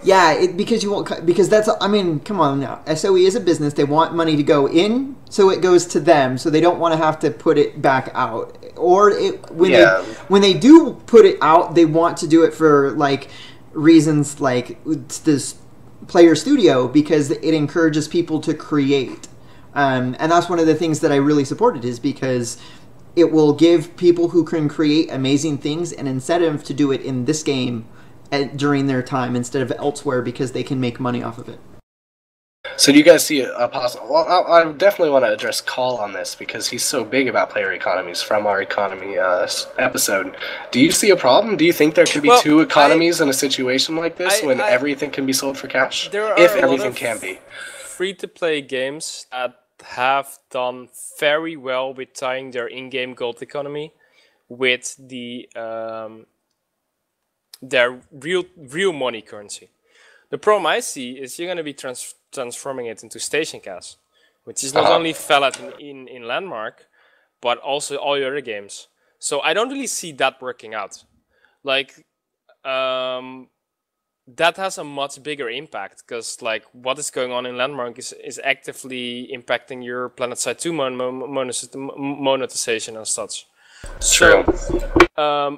Yeah, because you won't. Because that's. I mean, come on now. SOE is a business. They want money to go in, so it goes to them. So they don't want to have to put it back out. Or when they do put it out, they want to do it for like reasons like this player studio, because it encourages people to create. And that's one of the things that I really supported, is because it will give people who can create amazing things an incentive to do it in this game during their time instead of elsewhere, because they can make money off of it. So do you guys see a possible? Well, I definitely want to address Call on this because he's so big about player economies from our economy episode. Do you see a problem? Do you think there can be two economies in a situation like this when everything can be sold for cash? If everything can be. Free-to-play games that have done very well with tying their in-game gold economy with their real money currency. The problem I see is you're going to be transforming it into station cash, which is not only valid in Landmark, but also all your other games. So I don't really see that working out. Like, that has a much bigger impact because, like, what is going on in Landmark is actively impacting your PlanetSide 2 monetization and such. True. So,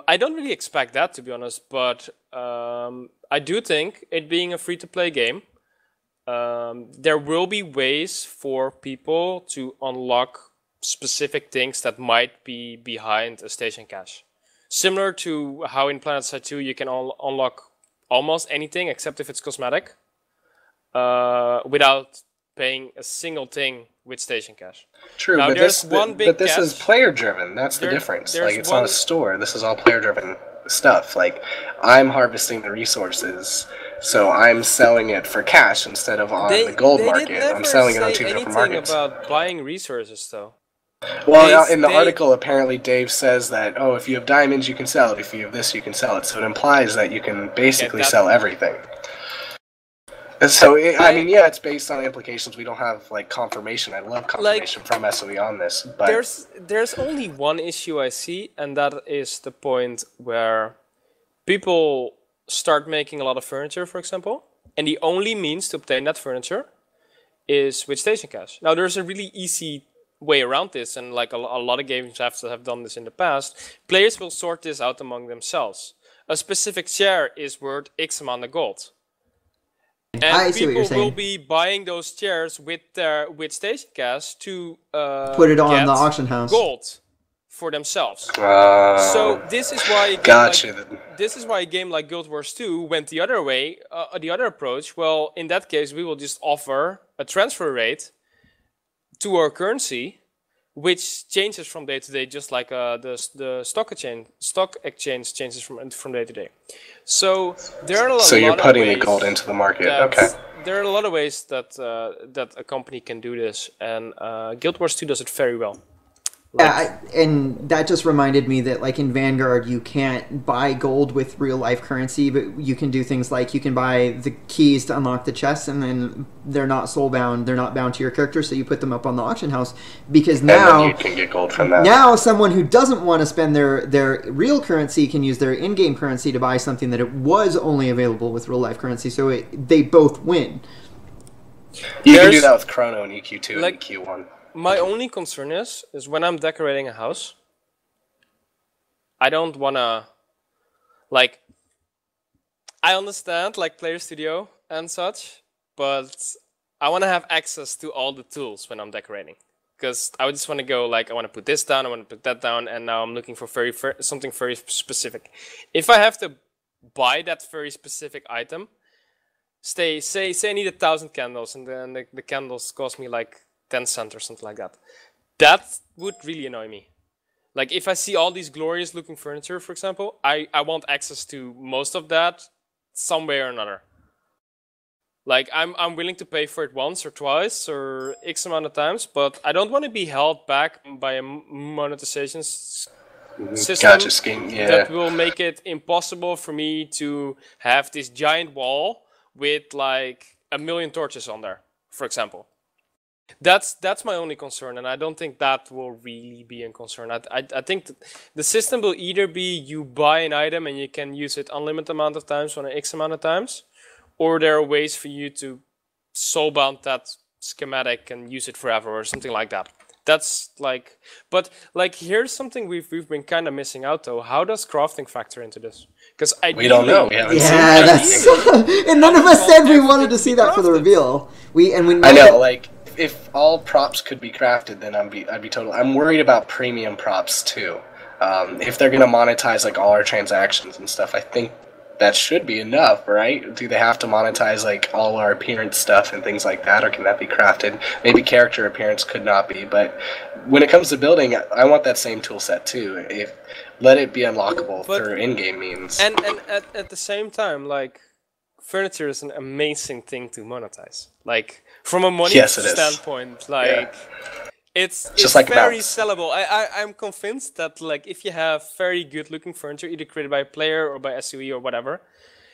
I don't really expect that, to be honest, but I do think it being a free-to-play game, there will be ways for people to unlock specific things that might be behind a station cache. Similar to how in PlanetSide 2 you can unlock almost anything except if it's cosmetic without paying a single thing with station cache. True, now, but this is player-driven. That's the difference. Like, it's not a store. This is all player-driven stuff. Like, I'm harvesting the resources, so I'm selling it for cash instead of on the gold market. I'm selling it on two different markets. About buying resources, though. Well, in the article, apparently Dave says that, oh, if you have diamonds, you can sell it. If you have this, you can sell it. So it implies that you can basically sell everything. And so, I mean, yeah, it's based on implications. We don't have, like, confirmation. I love confirmation from SOE on this. But there's only one issue I see, and that is the point where people start making a lot of furniture, for example, and the only means to obtain that furniture is with station cash. Now, there's a really easy way around this, and like a lot of games have done this in the past. Players will sort this out among themselves. A specific share is worth X amount of gold. And people will be buying those chairs with station cash to put it on the auction house gold for themselves. So this is why a game like Guild Wars 2 went the other way, the other approach. Well, in that case, we will just offer a transfer rate to our currency, which changes from day to day, just like the stock exchange changes from day to day. So there are a lot. So you're putting the gold into the market. Okay. There are a lot of ways that a company can do this, and Guild Wars 2 does it very well. Yeah, and that just reminded me that, like, in Vanguard, you can't buy gold with real-life currency, but you can do things like you can buy the keys to unlock the chests, and then they're not soul-bound, they're not bound to your character, so you put them up on the auction house, because now you can get gold from that. Now someone who doesn't want to spend their real currency can use their in-game currency to buy something that it was only available with real-life currency, so they both win. You can do that with Chrono and EQ2 and EQ1. My only concern is when I'm decorating a house, I don't want to, like, I understand, like, Player Studio and such, but I want to have access to all the tools when I'm decorating. Because I would just want to go, like, I want to put this down, I want to put that down, and now I'm looking for something very specific. If I have to buy that very specific item, say I need 1,000 candles, and then the candles cost me, like, 10 cents or something like that. That would really annoy me. Like, if I see all these glorious looking furniture, for example, I want access to most of that some way or another. Like, I'm willing to pay for it once or twice or X amount of times, but I don't want to be held back by a monetization system that will make it impossible for me to have this giant wall with, like, 1 million torches on there, for example. That's my only concern, and I don't think that will really be a concern. I think the system will either be you buy an item and you can use it unlimited amount of times on an X amount of times, or there are ways for you to soulbound that schematic and use it forever or something like that. That's like, but like here's something we've been kind of missing out though. How does crafting factor into this? Because we don't know. We haven't seen that's and none of us said we wanted to see that for the reveal. I know, like, if all props could be crafted, then I'd be total. I'm worried about premium props too. If they're gonna monetize like all our transactions and stuff, I think that should be enough, right? Do they have to monetize like all our appearance stuff and things like that, or can that be crafted? Maybe character appearance could not be, but when it comes to building, I want that same tool set too. Let it be unlockable through in-game means. And at the same time, like, furniture is an amazing thing to monetize. Like, from a money standpoint, like, it's like very sellable. I'm convinced that, like, if you have very good looking furniture, either created by a player or by SUE or whatever,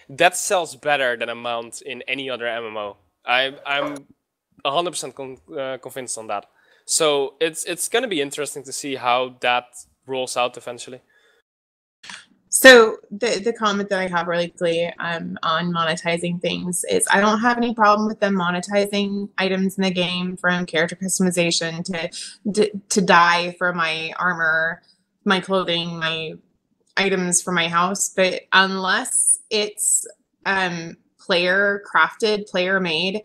that sells better than a mount in any other MMO. I'm 100% convinced on that. So it's going to be interesting to see how that rolls out eventually. So the comment that I have really quickly on monetizing things is I don't have any problem with them monetizing items in the game, from character customization to dye for my armor, my clothing, my items for my house. But unless it's player crafted, player made,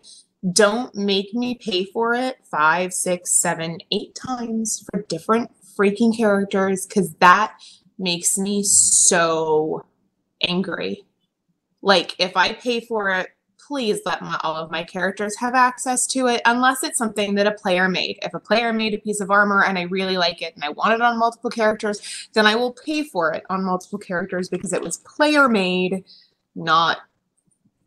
don't make me pay for it 5, 6, 7, 8 times for different freaking characters, because that makes me so angry. Like, if I pay for it, please let all of my characters have access to it, unless it's something that a player made. If a player made a piece of armor and I really like it and I want it on multiple characters, then I will pay for it on multiple characters because it was player made, not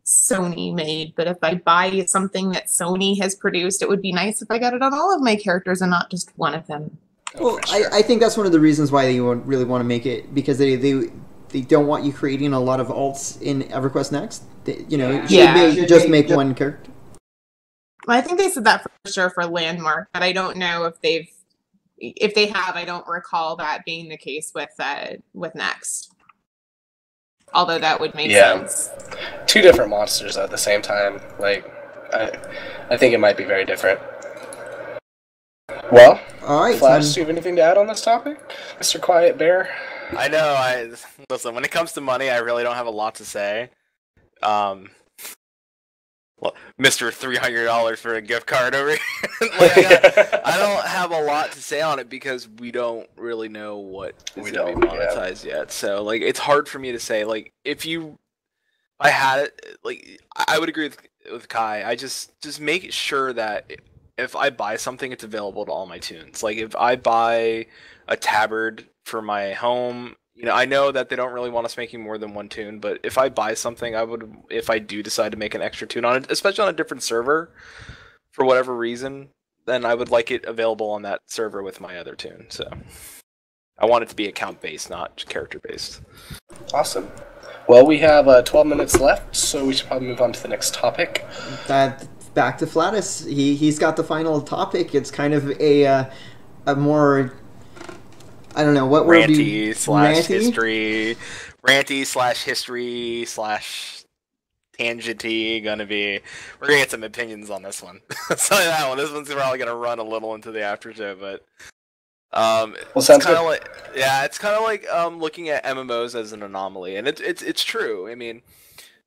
Sony made. But if I buy something that Sony has produced, it would be nice if I got it on all of my characters and not just one of them. Well, I think that's one of the reasons why they really want to make it, because they don't want you creating a lot of alts in EverQuest Next. Just make one character. Well, I think they said that for sure for Landmark, but I don't know if they have. I don't recall that being the case with Next. Although that would make sense. 2 different monsters at the same time. Like, I think it might be very different. Well, all right, Flash, do you have anything to add on this topic, Mr. Quiet Bear? I know. Listen, when it comes to money, I really don't have a lot to say. Well, Mr. $300 for a gift card over here. I don't have a lot to say on it because we don't really know what is going to be monetized yet. So, like, it's hard for me to say. Like, I had it, like, I would agree with Kai. I just make sure that if I buy something, it's available to all my tunes. Like, if I buy a tabard for my home, I know that they don't really want us making more than 1 tune, but if I buy something, if I do decide to make an extra tune on it, especially on a different server, for whatever reason, then I would like it available on that server with my other tune. So I want it to be account-based, not character-based. Awesome. Well, we have 12 minutes left, so we should probably move on to the next topic. Back to Flatus. He's got the final topic. It's kind of a more, I don't know what word ranty slash history slash tangenty. We're gonna get some opinions on this one. So that one. This one's probably gonna run a little into the after show, but it's kind of like it's kind of like looking at MMOs as an anomaly, and it's true. I mean,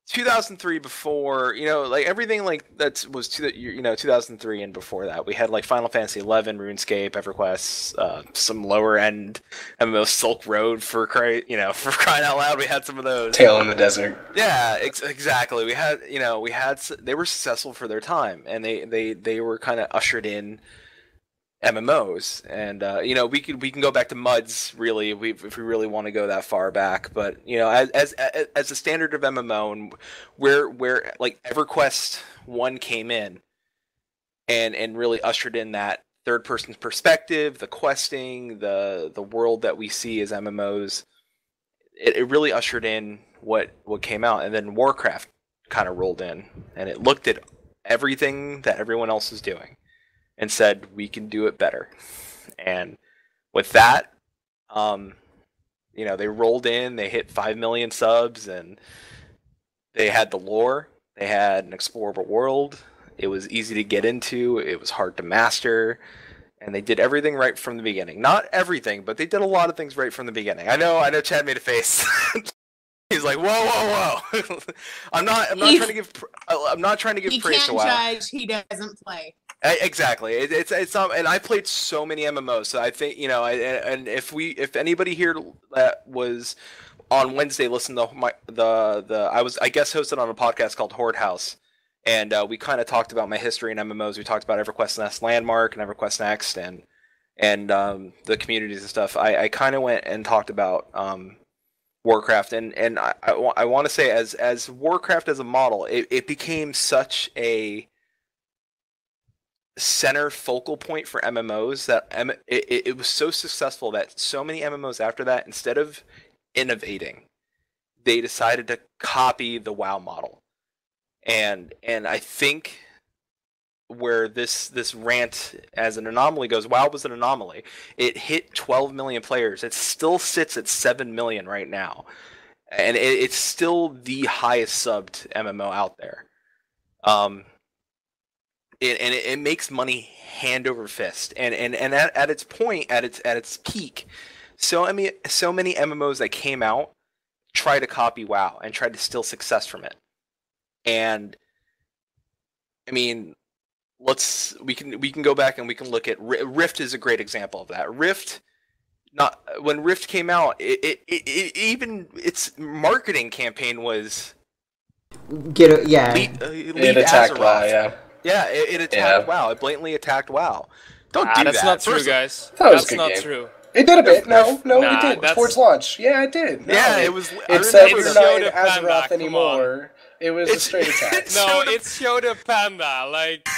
2003 before, like everything like that was 2003 and before that, we had like Final Fantasy 11, RuneScape, EverQuest, some lower end MMO, Silk Road for crying out loud. We had some of those. Tale in the Desert. Yeah, exactly. We had they were successful for their time, and they were kind of ushered in MMOs, and we can go back to MUDs really if we really want to go that far back. But as a standard of MMO, and where like EverQuest 1 came in and really ushered in that third person perspective, the questing, the world that we see as MMOs, it really ushered in what came out. And then Warcraft kind of rolled in, and it looked at everything that everyone else was doing and said, we can do it better. And with that, they rolled in, they hit 5 million subs, and they had the lore, they had an explorable world, it was easy to get into, it was hard to master, and they did everything right from the beginning. Not everything, but they did a lot of things right from the beginning. I know Chad made a face. He's like, whoa. I'm not trying to give praise to WoW. He can't judge, he doesn't play. Exactly. It's not, and I played so many MMOs, so I think and if anybody here that was on Wednesday listened to I guest hosted on a podcast called Horde House, and we kind of talked about my history in MMOs. We talked about EverQuest Next Landmark and EverQuest Next, and the communities and stuff. I kind of went and talked about Warcraft, and I want to say as Warcraft as a model, it became such a center focal point for MMOs that it was so successful that so many MMOs after that, instead of innovating, they decided to copy the WoW model. And I think where this rant as an anomaly goes, WoW was an anomaly. It hit 12 million players. It still sits at 7 million right now. And it's still the highest subbed MMO out there. It makes money hand over fist. And at its point, at its peak, so many MMOs that came out tried to copy WoW and tried to steal success from it. And I mean, we can go back and we can look at Rift is a great example of that. When Rift came out, it even its marketing campaign was leave it attacked Azeroth. WoW, Yeah, it attacked WoW. It blatantly attacked WoW. Don't do that. That's not true, guys. That was a That's good not game. true. It did a bit. No, Nah, it did. that's- Towards launch. Yeah, it did. No, Yeah, it was. It said you're It's not in Yoda Panda, Azeroth come anymore. It was a straight attack. No, it's Yoda Panda. Like,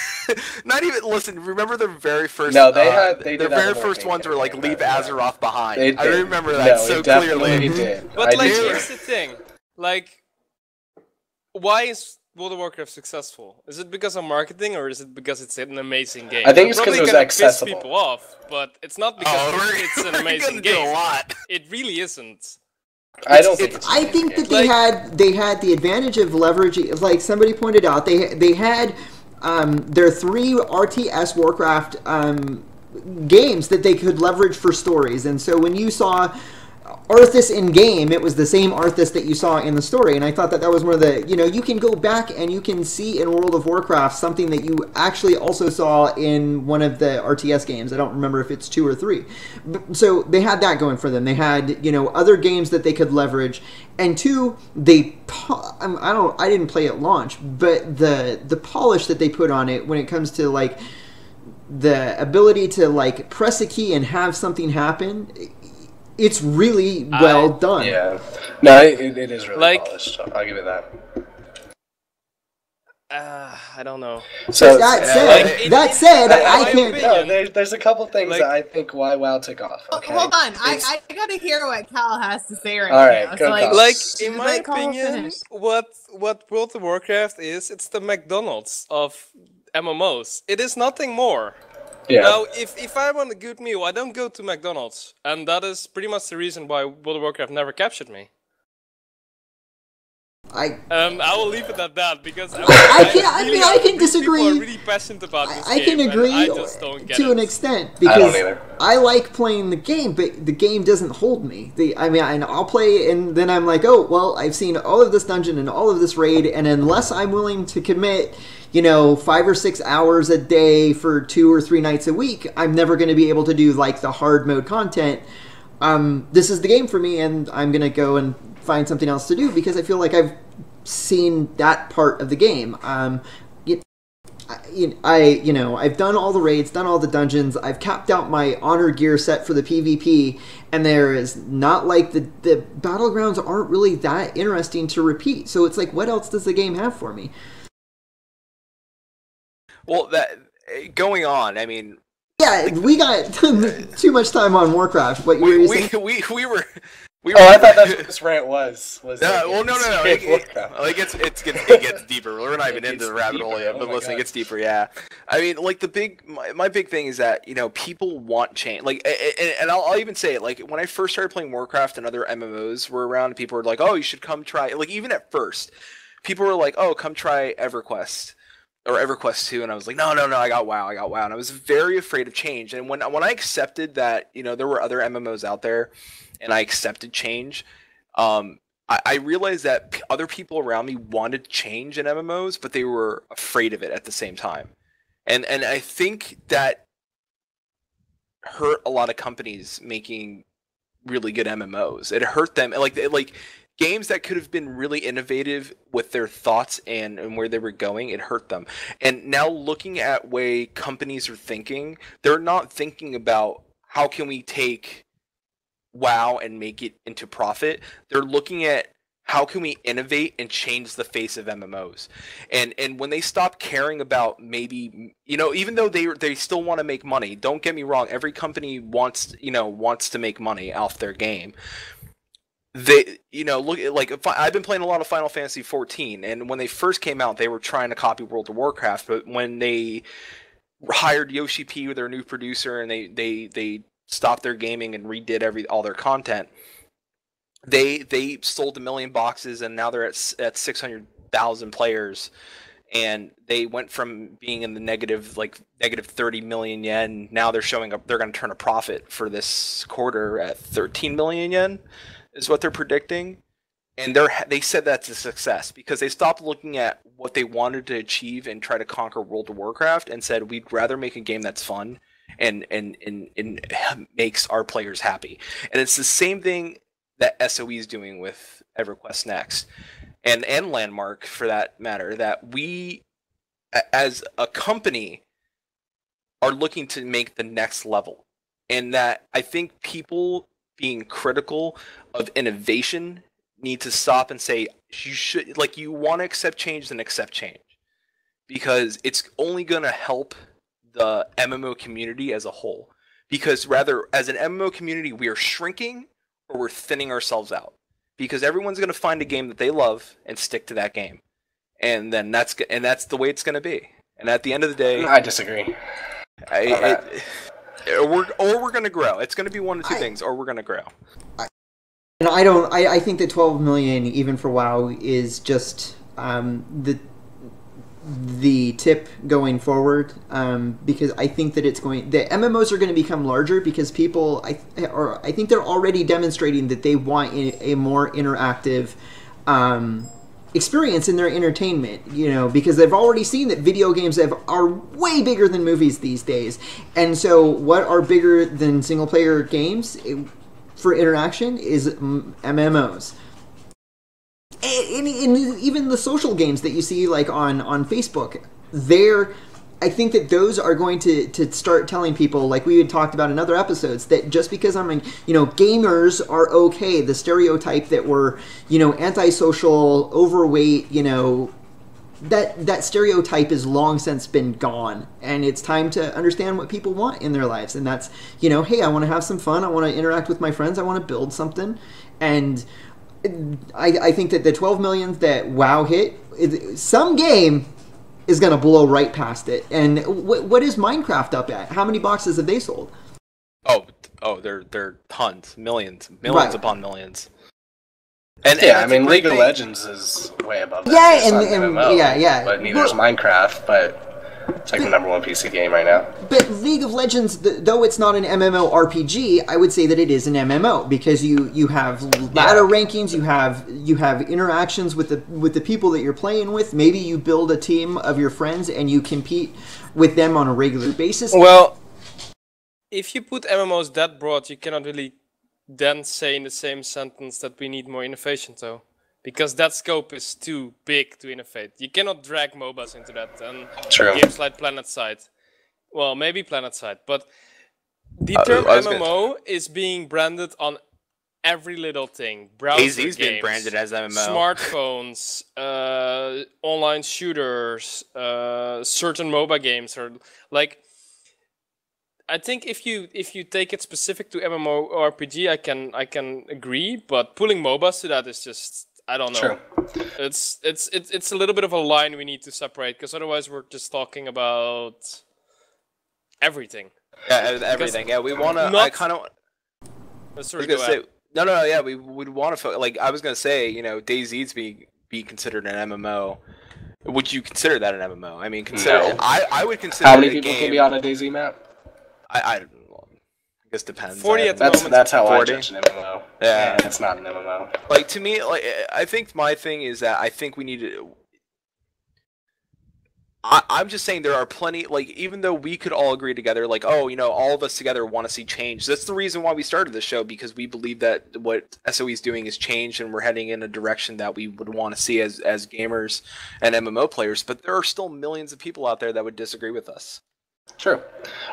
Not even listen. Remember the very first? No, they the did have very a first more ones were like campaign leave about that, Azeroth behind. It I did. remember that No, so it definitely clearly. did. but I like, did. here's the thing. Like, why is World of Warcraft successful? Is it because of marketing, or is it because it's an amazing game? I think it's 'cause Probably it was gonna accessible. piss people off, but it's not because it's an we're amazing gonna do a game. lot. It really isn't. I don't think it's. I think that Like- they had the advantage of leveraging, like somebody pointed out, they had their 3 RTS Warcraft games that they could leverage for stories, and so when you saw Arthas in game, it was the same Arthas that you saw in the story, and I thought that was one of the, you can go back and you can see in World of Warcraft something that you actually also saw in one of the RTS games. I don't remember if it's 2 or 3. So they had that going for them. They had, other games that they could leverage, and 2, I didn't play at launch, but the polish that they put on it when it comes to like the ability to like press a key and have something happen, it's really well done. Yeah. No, it is really Like- polished. So I'll give it that. I don't know. So That like, said, in I my can't. opinion- No, there's a couple things Like- that I think why WoW took off. Okay. Hold on, It's- I gotta hear what Cal has to say right All right, now. go, Cal. Like, Should in we my let Carl opinion, finish? what World of Warcraft is, it's the McDonald's of MMOs. It is nothing more. Yeah. Now, if I want a good meal, I don't go to McDonald's, and that is pretty much the reason why World of Warcraft never captured me. I will leave it at that because I can disagree. People are really passionate about this I can game, and agree I just don't get to it. an extent I because don't either. I like playing the game, but the game doesn't hold me. And I'll play, and then I'm like, oh well, I've seen all of this dungeon and all of this raid, and unless I'm willing to commit, 5 or 6 hours a day for 2 or 3 nights a week, I'm never going to be able to do like the hard mode content. This is the game for me, and I'm going to go and find something else to do because I feel like I've seen that part of the game. I've done all the raids, done all the dungeons. I've capped out my honor gear set for the PvP, and there is not like the battlegrounds aren't really that interesting to repeat. So it's like, what else does the game have for me? Well, that going on. I mean, Yeah, we got too much time on Warcraft. What you were saying? we were. Oh, I thought that's what this rant was. No, well, no. It gets deeper. We're not even It into gets the rabbit hole deeper. yet, Oh but my listen, it God. gets deeper. Yeah, I mean, like my big thing is that people want change. Like, and I'll even say it. Like when I first started playing Warcraft and other MMOs were around, people were like, "Oh, you should come try." Like even at first, people were like, "Oh, come try EverQuest." Or EverQuest 2, and I was like, no, I got WoW, and I was very afraid of change. And when I accepted that, there were other MMOs out there, and I accepted change, I realized that other people around me wanted change in MMOs, but they were afraid of it at the same time, and I think that hurt a lot of companies making really good MMOs. It hurt them. Like games that could have been really innovative with their thoughts and where they were going, it hurt them. And now looking at way companies are thinking, they're not thinking about how can we take WoW and make it into profit. They're looking at how can we innovate and change the face of MMOs. And when they stop caring about maybe, even though they still want to make money, don't get me wrong, every company wants to make money off their game. They, look at, like, I've been playing a lot of Final Fantasy 14, and when they first came out, they were trying to copy World of Warcraft, but when they hired Yoshi P, their new producer, and they stopped their gaming and redid all their content, they sold 1 million boxes, and now they're at 600,000 players, and they went from being in the negative 30 million yen. Now they're showing up. They're going to turn a profit for this quarter at 13 million yen. Is what they're predicting, and they said that's a success because they stopped looking at what they wanted to achieve and try to conquer World of Warcraft, and said we'd rather make a game that's fun and makes our players happy. And it's the same thing that SOE is doing with EverQuest Next, and Landmark for that matter. That we, as a company, are looking to make the next level, and that I think people being critical of innovation need to stop and say you want to accept change, then accept change, because it's only going to help the MMO community as a whole. Because rather, as an MMO community, we are shrinking or we're thinning ourselves out, because everyone's going to find a game that they love and stick to that game, and then that's the way it's going to be. And at the end of the day, I disagree. We're going to grow. It's going to be one of two things, or we're going to grow. And I think that 12 million, even for WoW, is just the tip going forward. Because I think that the MMOs are going to become larger because people, I think they're already demonstrating that they want a more interactive experience in their entertainment, because they've already seen that video games are way bigger than movies these days. And so what are bigger than single player games for interaction is MMOs. And even the social games that you see like on Facebook, I think that those are going to start telling people, like we had talked about in other episodes, that just because gamers are okay, the stereotype that we're, antisocial, overweight, that stereotype is long since been gone, and it's time to understand what people want in their lives. And that's, hey, I want to have some fun, I want to interact with my friends, I want to build something. And I think that the 12 million that WoW hit, some game is going to blow right past it. And what is Minecraft up at? How many boxes have they sold? Oh, they're tons, millions right. Upon millions. And League of Legends is way above that. Yeah, and MMO, yeah. But neither is Minecraft, but it's like the number one PC game right now. But League of Legends, though it's not an MMORPG, I would say that it is an MMO, because you have ladder rankings, you have interactions with the people that you're playing with. Maybe you build a team of your friends and you compete with them on a regular basis. Well, if you put MMOs that broad, you cannot really then say in the same sentence that we need more innovation, though. Because that scope is too big to innovate. You cannot drag MOBAs into that. And True. Games like PlanetSide. Well, maybe PlanetSide. But the term MMO is being branded on every little thing. Browser DayZ's games, been branded as MMO. Smartphones, online shooters, certain MOBA games. Or like, I think if you take it specific to MMORPG, I can agree. But pulling MOBAs to that is just, I don't know. True. It's a little bit of a line we need to separate, because otherwise we're just talking about everything. Yeah, everything. Yeah, we want to. I kind of. Yeah, we would want to. Like I was gonna say, DayZ's be considered an MMO. Would you consider that an MMO? I mean, No. I would consider. How many people can be on a DayZ map? I guess depends. 40 at the moment. That's how 40? I judge an MMO. Yeah, it's not an MMO. Like to me, like I think my thing is that I think we need to. I'm just saying there are plenty, like, even though we could all agree together, like, oh, you know, all of us together want to see change. That's the reason why we started this show, because we believe that what SOE is doing is change, and we're heading in a direction that we would want to see as gamers and MMO players. But there are still millions of people out there that would disagree with us. True.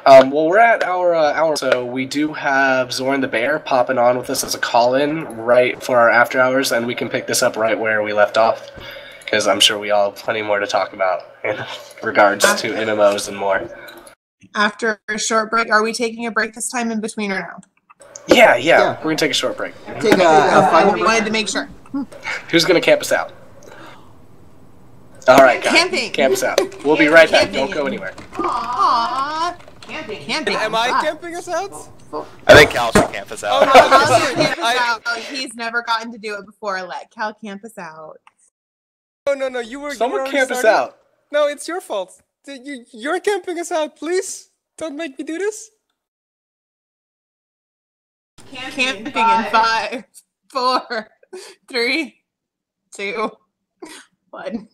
Well, we're at our hour, so we do have Zoran the Bear popping on with us as a call-in right for our after hours, and we can pick this up right where we left off, because I'm sure we all have plenty more to talk about in regards to MMOs and more. After a short break, are we taking a break this time in between or no? Yeah. We're going to take a short break. Take a I 5-minute break. wanted to make sure. Who's going to camp us out? All right, guys. Camping. Camp us out. We'll be right back. Don't go anywhere. Aww. Camping. Am I camping us out? I think Cal should camp us out. Cal should camp us out. He's never gotten to do it before. Let Cal camp us out. No, you were. Someone you were camp us starting. out. No, it's your fault. You're camping us out. Please don't make me do this. Camping in 5, 4, 3, 2, 1.